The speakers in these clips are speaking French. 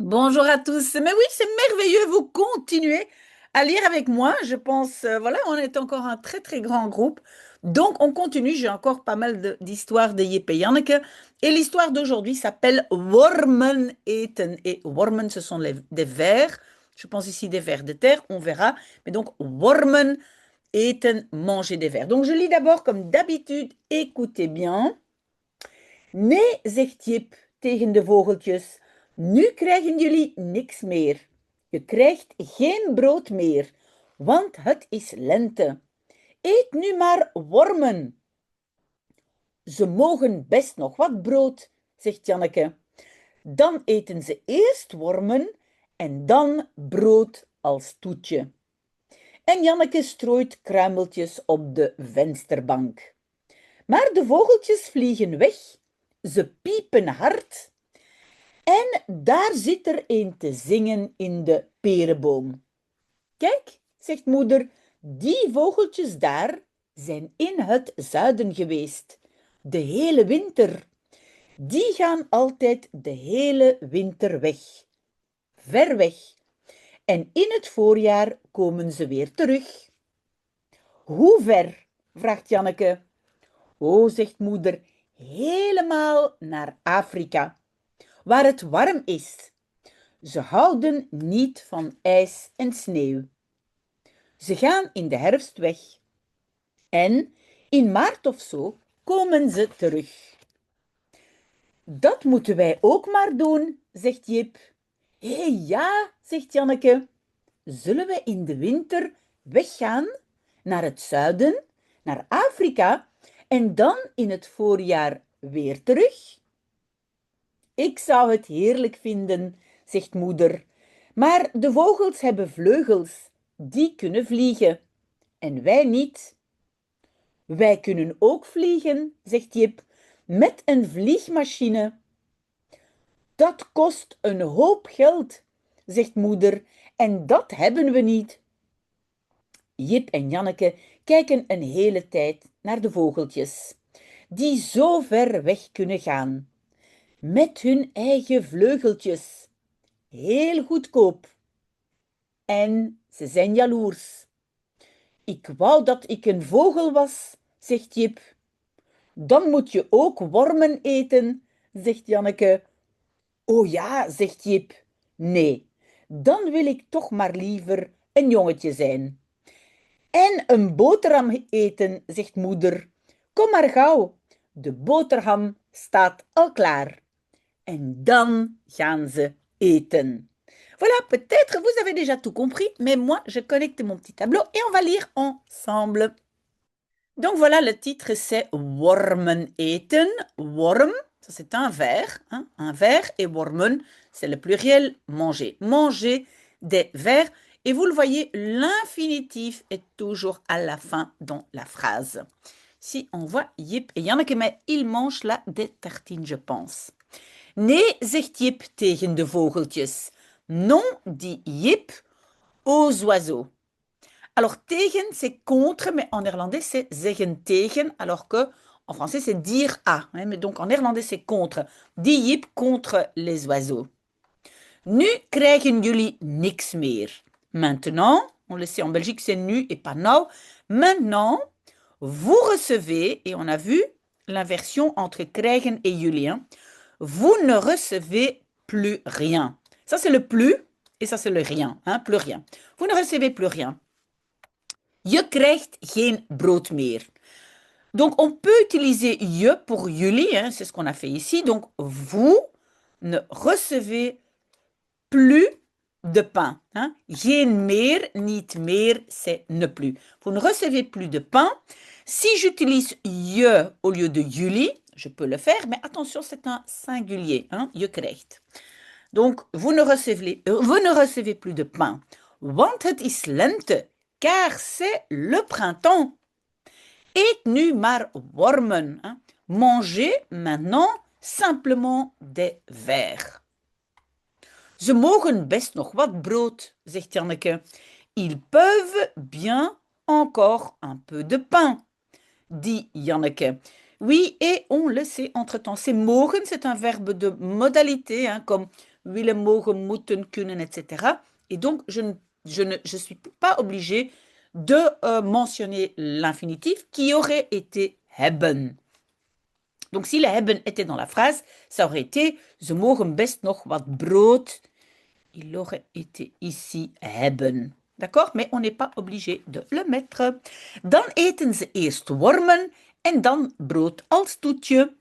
Bonjour à tous. Mais oui, c'est merveilleux. Vous continuez à lire avec moi. Je pense, voilà, on est encore un très très grand groupe. Donc on continue. J'ai encore pas mal d'histoires de Jip et Janneke. Et l'histoire d'aujourd'hui s'appelle Wormen eten. Et wormen, ce sont des vers. Je pense ici des vers de terre. On verra. Mais donc wormen eten, manger des vers. Donc je lis d'abord comme d'habitude. Écoutez bien. Nee, zegt Jip tegen de vogeltjes, nu krijgen jullie niks meer. Je krijgt geen brood meer, want het is lente. Eet nu maar wormen. Ze mogen best nog wat brood, zegt Janneke. Dan eten ze eerst wormen en dan brood als toetje. En Janneke strooit kruimeltjes op de vensterbank. Maar de vogeltjes vliegen weg. Ze piepen hard. En daar zit er een te zingen in de perenboom. Kijk, zegt moeder, die vogeltjes daar zijn in het zuiden geweest. De hele winter. Die gaan altijd de hele winter weg. Ver weg. En in het voorjaar komen ze weer terug. Hoe ver? Vraagt Janneke. O, zegt moeder, helemaal naar Afrika, waar het warm is. Ze houden niet van ijs en sneeuw. Ze gaan in de herfst weg. En in maart of zo komen ze terug. Dat moeten wij ook maar doen, zegt Jip. Hé, ja, zegt Janneke. Zullen we in de winter weggaan naar het zuiden, naar Afrika, en dan in het voorjaar weer terug? Ik zou het heerlijk vinden, zegt moeder. Maar de vogels hebben vleugels, die kunnen vliegen. En wij niet. Wij kunnen ook vliegen, zegt Jip, met een vliegmachine. Dat kost een hoop geld, zegt moeder, en dat hebben we niet. Jip en Janneke kijken een hele tijd naar de vogeltjes, die zo ver weg kunnen gaan. Met hun eigen vleugeltjes. Heel goedkoop. En ze zijn jaloers. Ik wou dat ik een vogel was, zegt Jip. Dan moet je ook wormen eten, zegt Janneke. O ja, zegt Jip. Nee, dan wil ik toch maar liever een jongetje zijn. En een boterham eten, zegt moeder. Kom maar gauw, de boterham staat al klaar. En dan gaan ze eten. Voilà, peut-être vous avez déjà tout compris, mais moi, je connecte mon petit tableau et on va lire ensemble. Donc voilà, le titre c'est Wormen eten. Worm, ça c'est un vers, hein, un vers, et wormen, c'est le pluriel manger. Manger des vers. Et vous le voyez, l'infinitif est toujours à la fin dans la phrase. Si on voit Jip et Janneke, mais ils mangent là des tartines, je pense. Nee, zegt Jip tegen de vogeltjes. Non, dit Jip aux oiseaux. Alors, tegen, c'est contre, mais en néerlandais, c'est zeggen tegen, alors que en français, c'est dire à. Hein, mais donc, en néerlandais, c'est contre. Dit Jip contre les oiseaux. Nu krijgen jullie niks meer. Maintenant, on le sait en Belgique, c'est nu et pas nou. Maintenant, vous recevez, et on a vu l'inversion entre krijgen et jullie, hein, vous ne recevez plus rien. Ça, c'est le plus et ça, c'est le rien, hein, plus rien. Vous ne recevez plus rien. Je krijgt geen brood meer. Donc, on peut utiliser je pour jullie, hein, c'est ce qu'on a fait ici. Donc, vous ne recevez plus de pain. Hein. Geen meer, niet meer, c'est ne plus. Vous ne recevez plus de pain. Si j'utilise je au lieu de jullie, je peux le faire, mais attention, c'est un singulier. Hein, je krijgt. Donc, vous ne recevez plus de pain. Want het is lente, car c'est le printemps. Eet nu maar wormen. Hein. Mangez maintenant simplement des vers. Ze mogen best nog wat brood, zegt Janneke. Ils peuvent bien encore un peu de pain, dit Janneke. Oui, et on le sait entre-temps. C'est mogen, c'est un verbe de modalité, hein, comme willen, mogen, moeten, kunnen, etc. Et donc, je suis pas obligée de mentionner l'infinitif qui aurait été hebben. Donc, si le hebben était dans la phrase, ça aurait été ze mogen best nog wat brood. Il aurait été ici hebben. D'accord? Mais on n'est pas obligé de le mettre. Dan eten ze eerst wormen en dan brood als toetje.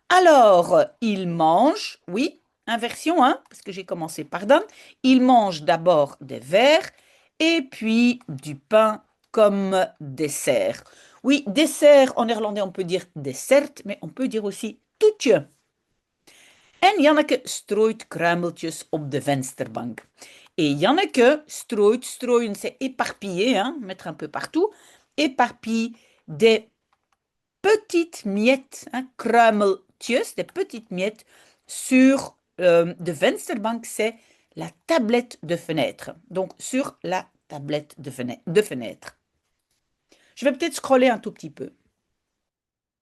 Alors, il mange, oui, inversion, hein, parce que j'ai commencé par dan. Il mange d'abord des vers et puis du pain comme dessert. Oui, dessert, en néerlandais, on peut dire dessert, mais on peut dire aussi toetje. En Janneke strooit kruimeltjes op de vensterbank. Et Janneke strooit, strooien, c'est éparpiller, hein, mettre un peu partout, éparpille des petites miettes, hein, kruimeltjes, des petites miettes sur de vensterbank, c'est la tablette de fenêtre. Donc sur la tablette de fenêtre. Je vais peut-être scroller un tout petit peu.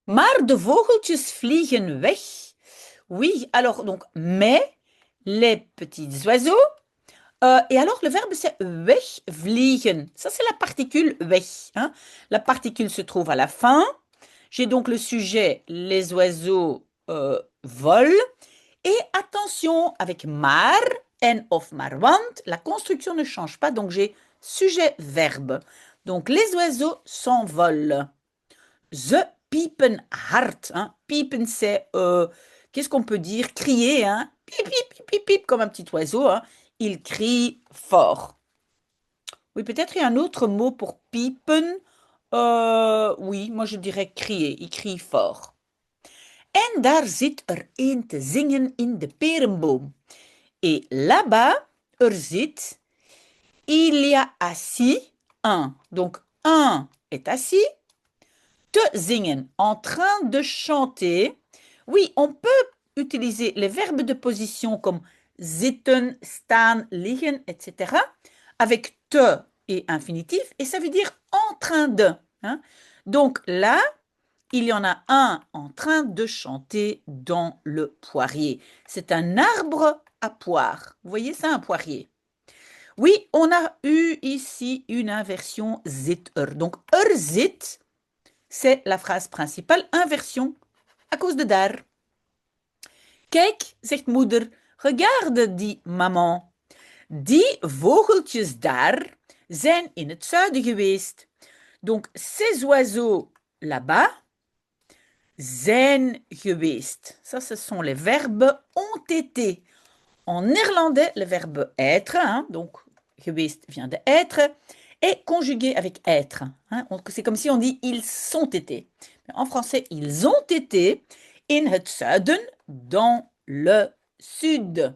Maar de vogeltjes vliegen weg. Oui, alors donc, mais les petits oiseaux. Et alors, le verbe, c'est wegvliegen. Ça, c'est la particule weg. Hein. La particule se trouve à la fin. J'ai donc le sujet, les oiseaux volent. Et attention, avec maar en of maar want, la construction ne change pas. Donc, j'ai sujet-verbe. Donc, les oiseaux s'envolent. Ze piepen hard. Hein. Piepen, c'est, qu'est-ce qu'on peut dire? Crier, hein? Pip, pip, pip, pip, pip, comme un petit oiseau. Hein. Il crie fort. Oui, peut-être il y a un autre mot pour piepen. Oui, moi je dirais crier. Il crie fort. En daar zit een te zingen in de perenboom. Et là-bas, zit, il y a assis un. Donc, un est assis. Te zingen, en train de chanter. Oui, on peut utiliser les verbes de position comme zitten, staan, liggen, etc. avec te et infinitif, et ça veut dire en train de. Hein. Donc là, il y en a un en train de chanter dans le poirier. C'est un arbre à poire. Vous voyez ça, un poirier? Oui, on a eu ici une inversion zit er. Donc, zit, c'est la phrase principale. Inversion à cause de daar. Kijk, zegt moeder, regarde, dit maman. Die vogeltjes daar zijn in het zuiden geweest. Donc, ces oiseaux là-bas zijn geweest. Ça, ce sont les verbes ont été. En néerlandais, le verbe être, hein, donc geweest vient de être, est conjugué avec être. Hein. C'est comme si on dit ils sont été. En français, ils ont été in het zuiden, dans le sud.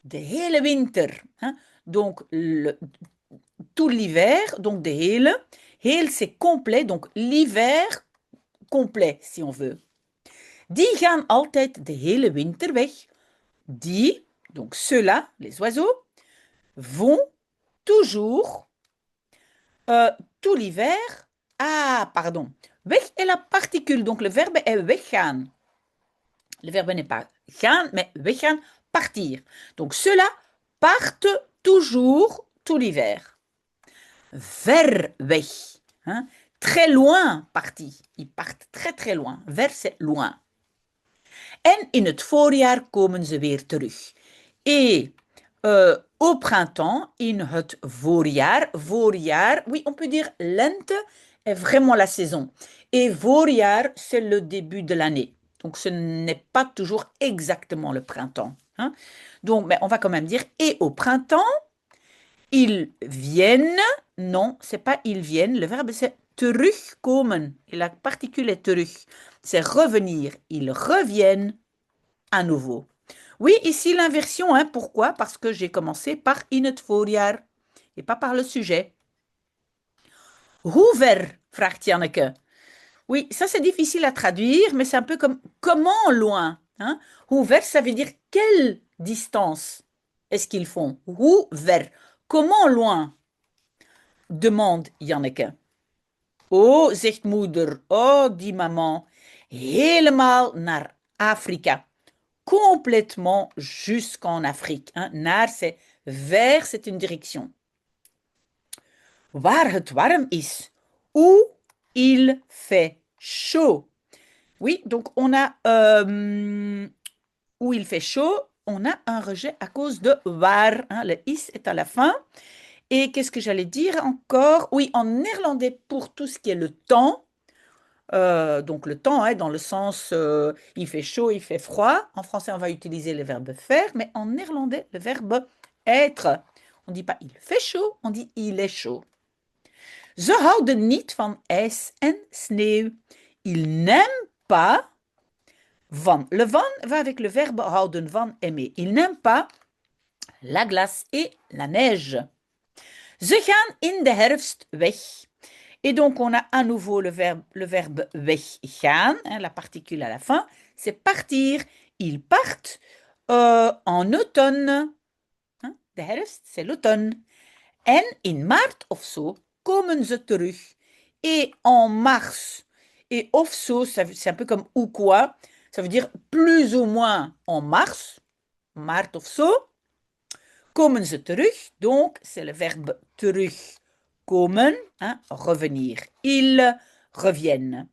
De hele winter. Hein. Donc, tout l'hiver, donc de hele. Heel, c'est complet, donc l'hiver complet, si on veut. Die gaan altijd de hele winter weg. Die, donc ceux-là, les oiseaux, vont toujours tout l'hiver. Ah, pardon. Weg est la particule, donc le verbe est weggaan. Le verbe n'est pas gaan, mais weggaan, partir. Donc ceux-là partent toujours tout l'hiver. Ver weg. Hein? Très loin parti. Ils partent très très loin. Ver, c'est loin. En in het voorjaar komen ze weer terug. Et au printemps, in het voorjaar, voorjaar, oui, on peut dire lente est vraiment la saison. Et voorjaar, c'est le début de l'année. Donc, ce n'est pas toujours exactement le printemps. Hein. Donc, mais on va quand même dire, et au printemps, ils viennent, non, c'est pas ils viennent, le verbe c'est terugkomen, et la particule est terug, c'est revenir, ils reviennent à nouveau. Oui, ici l'inversion, hein, pourquoi? Parce que j'ai commencé par in het voorjaar, et pas par le sujet. Hoe ver, vraagt Janneke. Oui, ça c'est difficile à traduire, mais c'est un peu comme comment loin. Hein? Hoe ver, ça veut dire quelle distance est-ce qu'ils font? Hoe ver. Comment loin? Demande Janneke. Oh, zegt moeder. Oh, dit maman. Helemaal naar Afrika. complètement jusqu'en Afrique. Hein. Naar, c'est vers, c'est une direction. Waar het warm is. Où il fait chaud. Oui, donc on a où il fait chaud, on a un rejet à cause de waar. Hein, le is est à la fin. Et qu'est-ce que j'allais dire encore? Oui, en néerlandais, pour tout ce qui est le temps, donc le temps, hein, dans le sens il fait chaud, il fait froid. En français, on va utiliser le verbe faire, mais en néerlandais, le verbe être. On ne dit pas il fait chaud, on dit il est chaud. Ze houden niet van ijs en sneeuw. Ils n'aiment pas van. Le van va avec le verbe houden van aimer. Ils n'aiment pas la glace et la neige. Ze gaan in de herfst weg. Et donc, on a à nouveau le verbe weggaan, hein, la particule à la fin. C'est partir. Ils partent en automne. Hein, de herfst, c'est l'automne. En in maart of zo komen ze terug. Et en mars, et of zo, c'est un peu comme ou quoi. Ça veut dire plus ou moins en mars. Maart of zo. Komen ze terug. Donc, c'est le verbe terug. Komen, hein, revenir. Ils reviennent.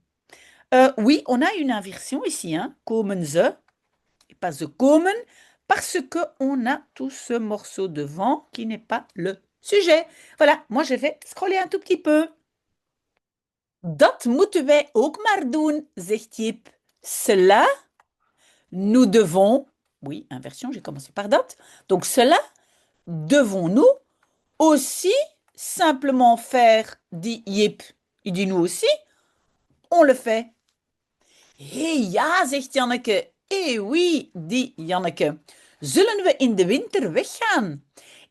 Oui, on a une inversion ici, hein, komen ze, et pas ze komen, parce qu'on a tout ce morceau devant qui n'est pas le sujet. Voilà, moi je vais scroller un tout petit peu. Dat moeten wij ook maar doen, zegt Jip. Cela, nous devons, oui, inversion, j'ai commencé par dat. Donc cela, devons-nous aussi simplement faire, dit Jip. Il dit nous aussi, on le fait. Hé ja, zegt Janneke. Eh oui, dit Janneke. Zullen we in de winter weggaan?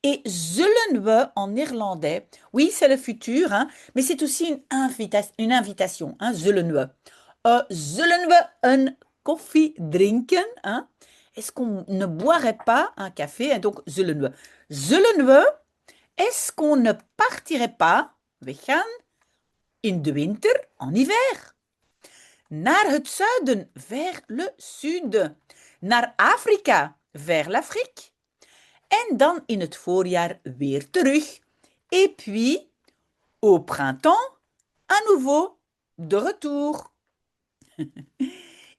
Et zullen we en néerlandais, oui, c'est le futur, hein, mais c'est aussi une invitation, hein, zullen we. Zullen we een koffie drinken? Hein? Est-ce qu'on ne boirait pas un café? Donc, zullen we. Zullen we, est-ce qu'on ne partirait pas, weggaan, in de winter, en hiver? Naar het zuiden, vers le sud. Naar Afrika, vers l'Afrique. En dan in het voorjaar weer terug. Et puis, au printemps, à nouveau, de retour.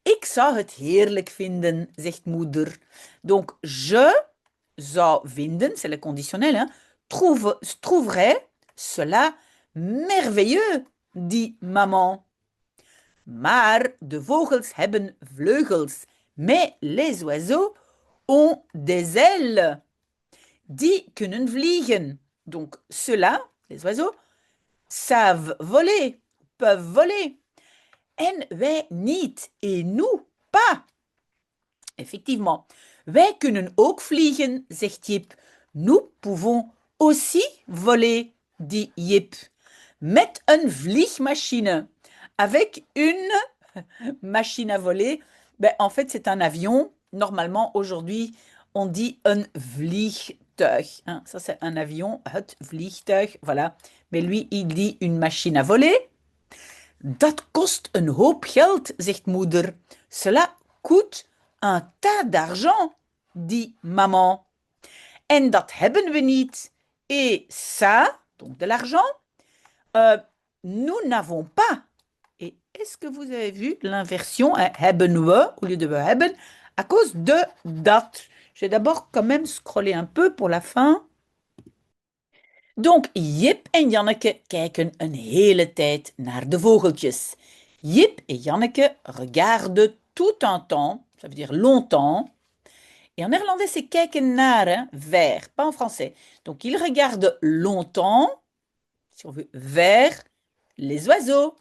Ik zou het heerlijk vinden, zegt moeder. Donc, je zou vinden, c'est le conditionnel, hein, trouverait cela merveilleux, dit maman. Maar de vogels hebben vleugels, mais les oiseaux ont des ailes. Die kunnen vliegen. Donc, ceux-là, les oiseaux, savent voler, peuvent voler. En wij niet, et nous pas. Effectivement, wij kunnen ook vliegen, zegt Jip. Nous pouvons aussi voler, dit Jip. Met een vliegmachine. Avec une machine à voler, ben, en fait, c'est un avion. Normalement, aujourd'hui, on dit een vliegtuig. Hein, ça, c'est un avion, het vliegtuig, voilà. Mais lui, il dit une machine à voler. Dat kost een hoop geld, zegt moeder. Cela coûte un tas d'argent, dit maman. En dat hebben we niet. Et ça, donc de l'argent, nous n'avons pas. Et est-ce que vous avez vu l'inversion, hein, hebben we, au lieu de we hebben, à cause de dat? Je vais d'abord quand même scroller un peu pour la fin. Donc, Jip en Janneke kijken een hele tijd naar de vogeltjes. Jip et Janneke regardent tout un temps, ça veut dire longtemps. Et en néerlandais, c'est kijken naar, hein, vers, pas en français. Donc, ils regardent longtemps, si on veut, vers les oiseaux.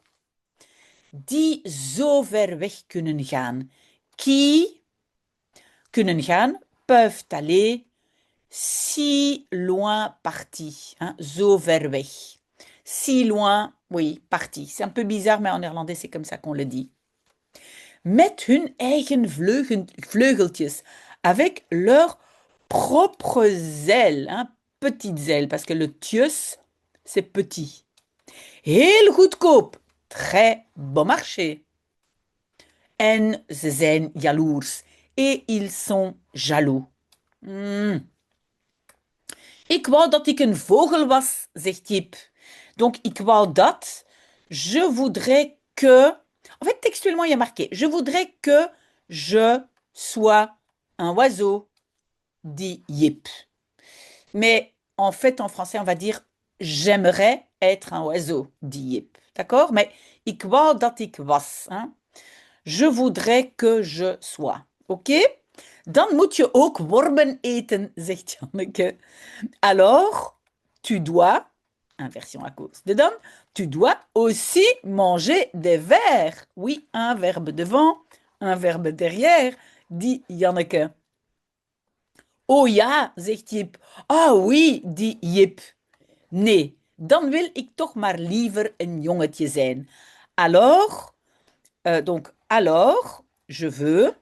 Die zo ver weg kunnen gaan. Qui kunnen gaan, peuvent aller si loin parti. Hein, zo ver weg. Si loin, oui, parti. C'est un peu bizarre, mais en néerlandais, c'est comme ça qu'on le dit. Met hun eigen vleugeltjes. Avec leurs propres ailes. Hein, petites ailes, parce que le tjus, c'est petit. Heel goedkoop. Très bon marché. En ze zijn jaloers. et ils sont jaloux. Hmm. Ik wou dat ik een vogel was, zegt Jip. Donc, ik wou dat. Je voudrais que. En fait, textuellement, il y a marqué: Je voudrais que je sois un oiseau, dit Jip. Mais en fait, en français, on va dire: J'aimerais être un oiseau, dit Jip. D'accord? Mais ik wou dat ik was. Hein? Je voudrais que je sois. Oké? Dan moet je ook wormen eten, zegt Janneke. Alors, tu dois, inversion à cause de Dom, tu dois aussi manger des vers. Oui, un verbe devant, un verbe derrière, dit Janneke. Oh ja, zegt Jip. Ah oui, dit Jip. Nee, dan wil ik toch maar liever een jongetje zijn. Alors, alors, je veux,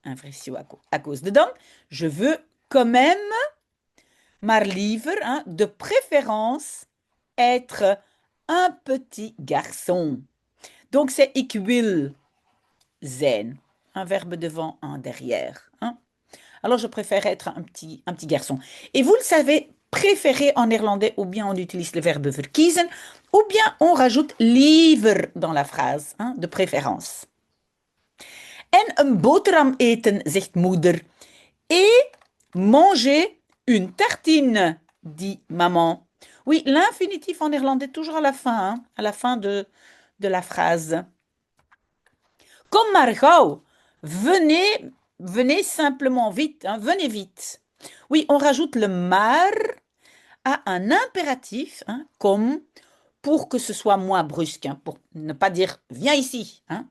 inversion à cause de Dom, je veux quand même maar liever, hein, de préférence, être un petit garçon. Donc, c'est ik wil zijn. Un verbe devant, un derrière. Hein. Alors, je préfère être un petit garçon. Et vous le savez, préférer en néerlandais, ou bien on utilise le verbe verkiezen, ou bien on rajoute liever dans la phrase, hein, de préférence. En een boterham eten, zegt moeder. Et manger une tartine, dit maman. Oui, l'infinitif en néerlandais toujours à la fin de la phrase. Kom maar gauw. Venez, venez simplement vite, hein, venez vite. Oui, on rajoute le maar à un impératif, hein, comme pour que ce soit moins brusque, hein, pour ne pas dire viens ici, hein.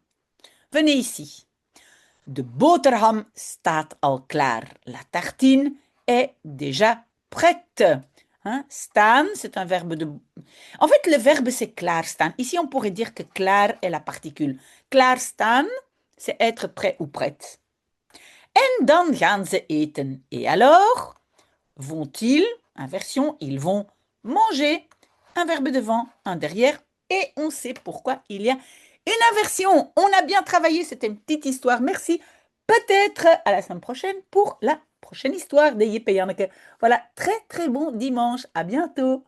Venez ici. De boterham staat al klaar. La tartine est déjà prête. Hein? Staan, c'est un verbe de... En fait, le verbe, c'est klaarstaan. Ici, on pourrait dire que klaar est la particule. Klaarstaan, c'est être prêt ou prête. En dan gaan ze eten. Et alors, vont-ils, inversion, ils vont manger. Un verbe devant, un derrière. Et on sait pourquoi il y a une inversion. On a bien travaillé, c'était une petite histoire. Merci. Peut-être à la semaine prochaine pour la prochaine histoire des Jip et Janneke. Voilà, très très bon dimanche. À bientôt.